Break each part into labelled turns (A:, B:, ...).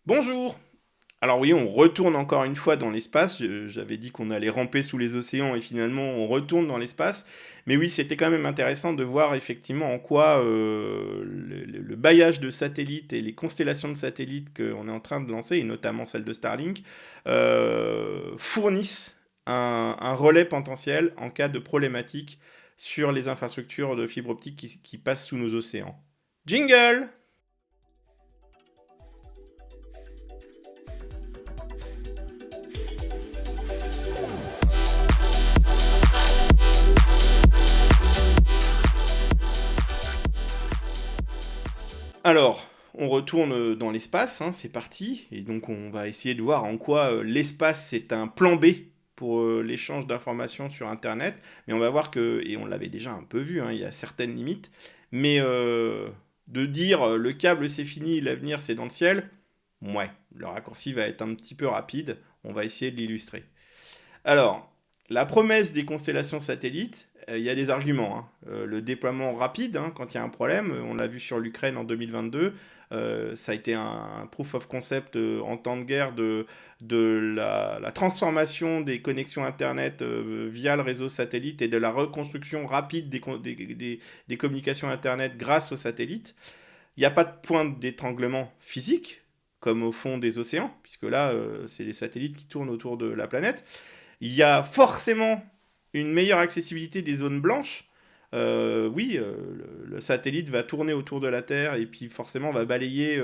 A: Bonjour! Alors oui, on retourne encore une fois dans l'espace. J'avais dit qu'on allait ramper sous les océans et finalement on retourne dans l'espace. Mais oui, c'était quand même intéressant de voir effectivement en quoi le bailliage de satellites et les constellations de satellites qu'on est en train de lancer, et notamment celle de Starlink, fournissent un relais potentiel en cas de problématique sur les infrastructures de fibre optique qui passent sous nos océans. Jingle! Alors, on retourne dans l'espace, hein, c'est parti, et donc on va essayer de voir en quoi l'espace c'est un plan B pour l'échange d'informations sur Internet, mais on va voir que, et on l'avait déjà un peu vu, hein, il y a certaines limites, mais de dire le câble c'est fini, l'avenir c'est dans le ciel, ouais, le raccourci va être un petit peu rapide, on va essayer de l'illustrer. Alors, la promesse des constellations satellites, il y a des arguments, hein. Le déploiement rapide, hein, quand il y a un problème, on l'a vu sur l'Ukraine en 2022, ça a été un proof of concept en temps de guerre de la transformation des connexions Internet via le réseau satellite et de la reconstruction rapide des communications Internet grâce aux satellites. Il n'y a pas de point d'étranglement physique, comme au fond des océans, puisque là, c'est des satellites qui tournent autour de la planète. Il y a forcément une meilleure accessibilité des zones blanches. Oui, le satellite va tourner autour de la Terre et puis forcément va balayer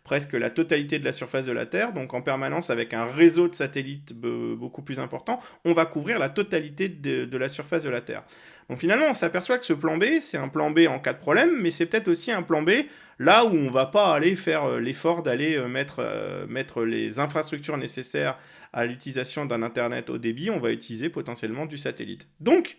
A: presque la totalité de la surface de la Terre. Donc en permanence, avec un réseau de satellites beaucoup plus important, on va couvrir la totalité de la surface de la Terre. Donc finalement, on s'aperçoit que ce plan B, c'est un plan B en cas de problème, mais c'est peut-être aussi un plan B là où on va pas aller faire l'effort d'aller mettre les infrastructures nécessaires à l'utilisation d'un Internet haut débit, on va utiliser potentiellement du satellite. Donc,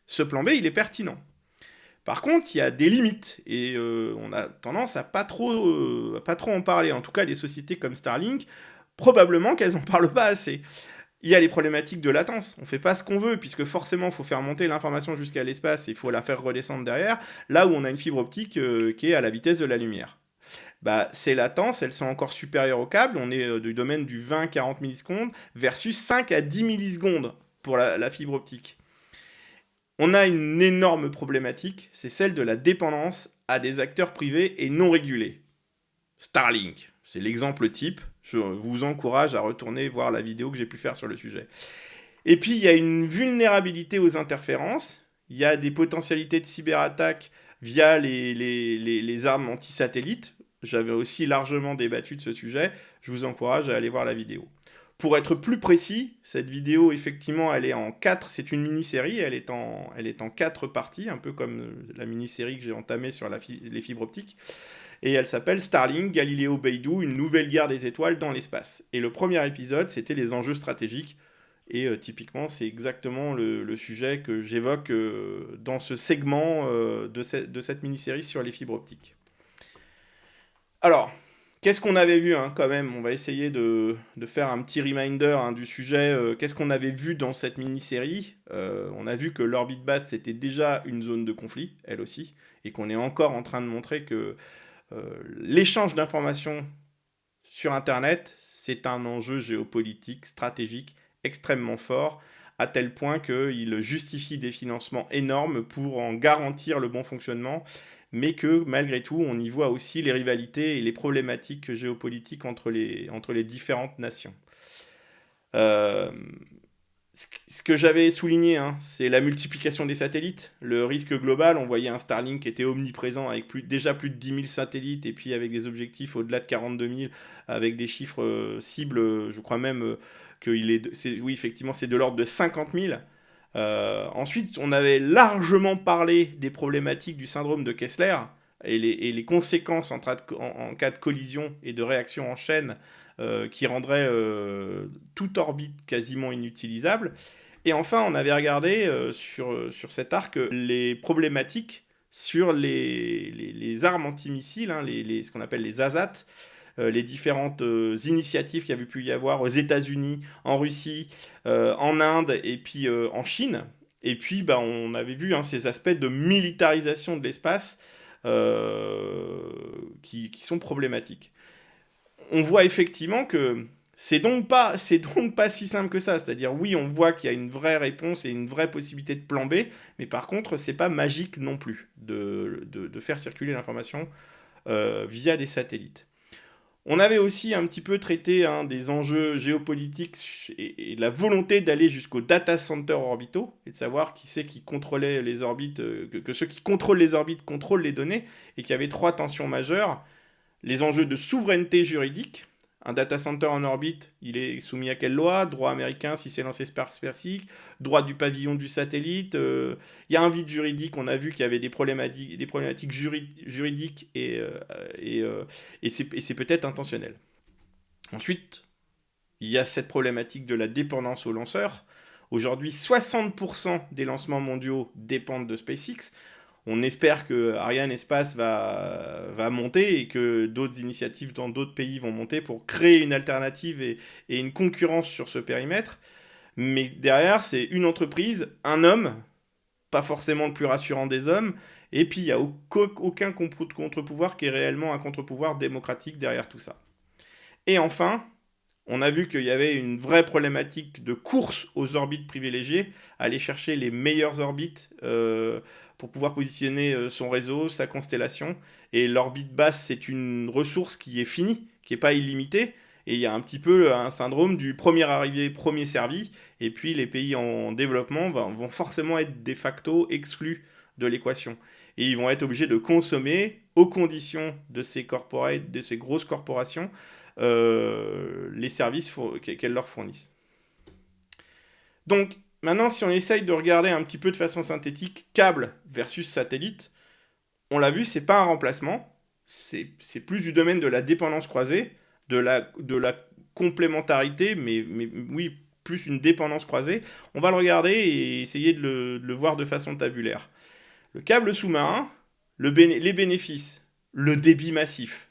A: ce plan B, il est pertinent. Par contre, il y a des limites et on a tendance à pas trop en parler. En tout cas, des sociétés comme Starlink, probablement qu'elles n'en parlent pas assez. Il y a les problématiques de latence. On ne fait pas ce qu'on veut, puisque forcément, il faut faire monter l'information jusqu'à l'espace et il faut la faire redescendre derrière, là où on a une fibre optique qui est à la vitesse de la lumière. Bah, ces latences, elles sont encore supérieures au câble. On est du domaine du 20-40 millisecondes versus 5 à 10 millisecondes pour la fibre optique. On a une énorme problématique, c'est celle de la dépendance à des acteurs privés et non régulés. Starlink, c'est l'exemple type. Je vous encourage à retourner voir la vidéo que j'ai pu faire sur le sujet. Et puis, il y a une vulnérabilité aux interférences. Il y a des potentialités de cyberattaque via les armes anti-satellites. J'avais aussi largement débattu de ce sujet. Je vous encourage à aller voir la vidéo. Pour être plus précis, cette vidéo, effectivement, elle est en 4, c'est une mini-série, elle est en 4 parties, un peu comme la mini-série que j'ai entamée sur les fibres optiques. Et elle s'appelle Starlink, Galileo Beidou, une nouvelle guerre des étoiles dans l'espace. Et le premier épisode, c'était les enjeux stratégiques. Et typiquement, c'est exactement le sujet que j'évoque dans ce segment de cette mini-série sur les fibres optiques. Alors, qu'est-ce qu'on avait vu quand même? On va essayer de faire un petit reminder du sujet. Qu'est-ce qu'on avait vu dans cette mini-série? On a vu que l'orbite basse, c'était déjà une zone de conflit, elle aussi, et qu'on est encore en train de montrer que l'échange d'informations sur Internet, c'est un enjeu géopolitique, stratégique, extrêmement fort, à tel point qu'il justifie des financements énormes pour en garantir le bon fonctionnement, mais que malgré tout, on y voit aussi les rivalités et les problématiques géopolitiques entre les différentes nations. Euh, ce que j'avais souligné, c'est la multiplication des satellites. Le risque global, on voyait un Starlink qui était omniprésent avec déjà plus de 10 000 satellites et puis avec des objectifs au-delà de 42 000, avec des chiffres cibles, je crois même oui, effectivement, c'est de l'ordre de 50 000. Ensuite, on avait largement parlé des problématiques du syndrome de Kessler et les conséquences en cas de collision et de réaction en chaîne qui rendrait toute orbite quasiment inutilisable. Et enfin, on avait regardé sur cet arc les problématiques sur les armes antimissiles, ce qu'on appelle les ASAT, les différentes initiatives qu'il y avait pu y avoir aux États-Unis, en Russie, en Inde et puis en Chine. Et puis, on avait vu ces aspects de militarisation de l'espace qui sont problématiques. on voit effectivement que c'est donc pas si simple que ça. C'est-à-dire, oui, on voit qu'il y a une vraie réponse et une vraie possibilité de plan B, mais par contre, c'est pas magique non plus de faire circuler l'information via des satellites. On avait aussi un petit peu traité des enjeux géopolitiques et de la volonté d'aller jusqu'aux data centers orbitaux et de savoir qui c'est qui contrôlait les orbites, que ceux qui contrôlent les orbites contrôlent les données et qu'il y avait trois tensions majeures. Les enjeux de souveraineté juridique. Un data center en orbite, il est soumis à quelle loi? Droit américain si c'est lancé Persique, droit du pavillon du satellite. Il y a un vide juridique, on a vu qu'il y avait des problématiques juridiques et c'est peut-être intentionnel. Ensuite, il y a cette problématique de la dépendance aux lanceurs. Aujourd'hui, 60% des lancements mondiaux dépendent de SpaceX. On espère que Ariane Espace va monter et que d'autres initiatives dans d'autres pays vont monter pour créer une alternative et une concurrence sur ce périmètre. Mais derrière, c'est une entreprise, un homme, pas forcément le plus rassurant des hommes, et puis il n'y a aucun contre-pouvoir qui est réellement un contre-pouvoir démocratique derrière tout ça. Et enfin, on a vu qu'il y avait une vraie problématique de course aux orbites privilégiées, aller chercher les meilleures orbites pour pouvoir positionner son réseau, sa constellation. Et l'orbite basse, c'est une ressource qui est finie, qui n'est pas illimitée. Et il y a un petit peu un syndrome du premier arrivé, premier servi. Et puis les pays en développement vont forcément être de facto exclus de l'équation. Et ils vont être obligés de consommer aux conditions de ces corporates, de ces grosses corporations, les services qu'elles leur fournissent. Donc, maintenant, si on essaye de regarder un petit peu de façon synthétique, câble versus satellite, on l'a vu, c'est pas un remplacement, c'est plus du domaine de la dépendance croisée, de la complémentarité, mais oui, plus une dépendance croisée. On va le regarder et essayer de le voir de façon tabulaire. Le câble sous-marin, les bénéfices, le débit massif,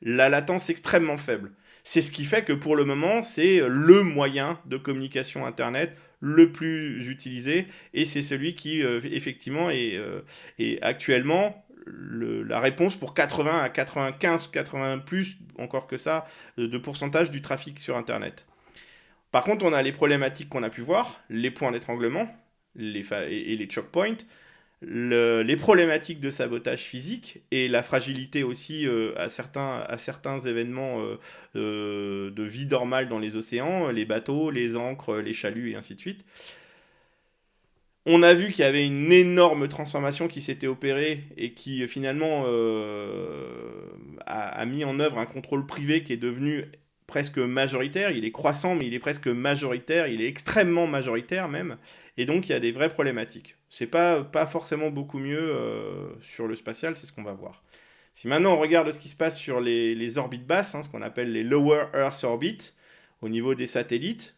A: la latence extrêmement faible. C'est ce qui fait que pour le moment, c'est le moyen de communication Internet le plus utilisé et c'est celui qui, effectivement, est actuellement la réponse pour 80 à 95, 80 plus, encore que ça, de pourcentage du trafic sur Internet. Par contre, on a les problématiques qu'on a pu voir, les points d'étranglement et les choke points, les problématiques de sabotage physique et la fragilité aussi à certains événements de vie normale dans les océans, les bateaux, les ancres, les chaluts et ainsi de suite. On a vu qu'il y avait une énorme transformation qui s'était opérée et qui finalement a mis en œuvre un contrôle privé qui est devenu presque majoritaire. Il est croissant, mais il est presque majoritaire. Il est extrêmement majoritaire même. Et donc il y a des vraies problématiques. C'est pas forcément beaucoup mieux sur le spatial, c'est ce qu'on va voir. Si maintenant on regarde ce qui se passe sur les orbites basses, ce qu'on appelle les Lower Earth Orbit, au niveau des satellites,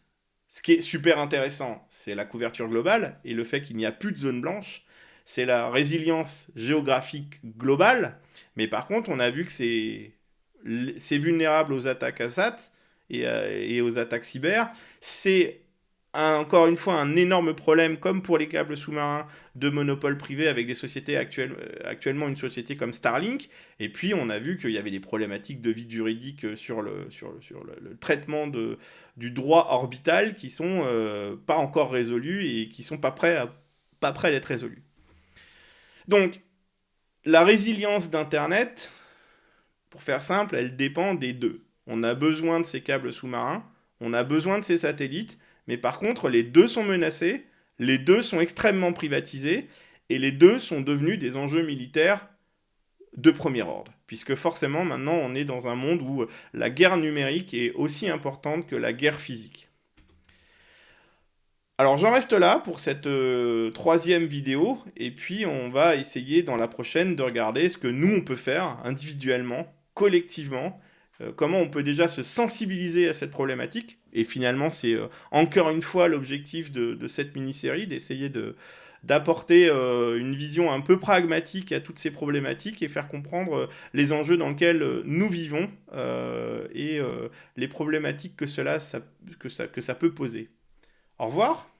A: ce qui est super intéressant, c'est la couverture globale et le fait qu'il n'y a plus de zone blanche. C'est la résilience géographique globale. Mais par contre, on a vu que c'est vulnérable aux attaques ASAT et aux attaques cyber. C'est encore une fois un énorme problème, comme pour les câbles sous-marins, de monopole privé avec des sociétés actuellement une société comme Starlink. Et puis on a vu qu'il y avait des problématiques de vide juridique sur le traitement du droit orbital qui sont pas encore résolus et qui sont pas prêts d'être résolus. Donc la résilience d'Internet, pour faire simple, elle dépend des deux. On a besoin de ces câbles sous-marins, on a besoin de ces satellites, mais par contre, les deux sont menacés, les deux sont extrêmement privatisés, et les deux sont devenus des enjeux militaires de premier ordre. Puisque forcément, maintenant, on est dans un monde où la guerre numérique est aussi importante que la guerre physique. Alors j'en reste là pour cette troisième vidéo, et puis on va essayer dans la prochaine de regarder ce que nous on peut faire individuellement, collectivement, comment on peut déjà se sensibiliser à cette problématique. Et finalement, c'est encore une fois l'objectif de cette mini-série, d'essayer d'apporter une vision un peu pragmatique à toutes ces problématiques et faire comprendre les enjeux dans lesquels nous vivons et les problématiques que ça peut poser. Au revoir.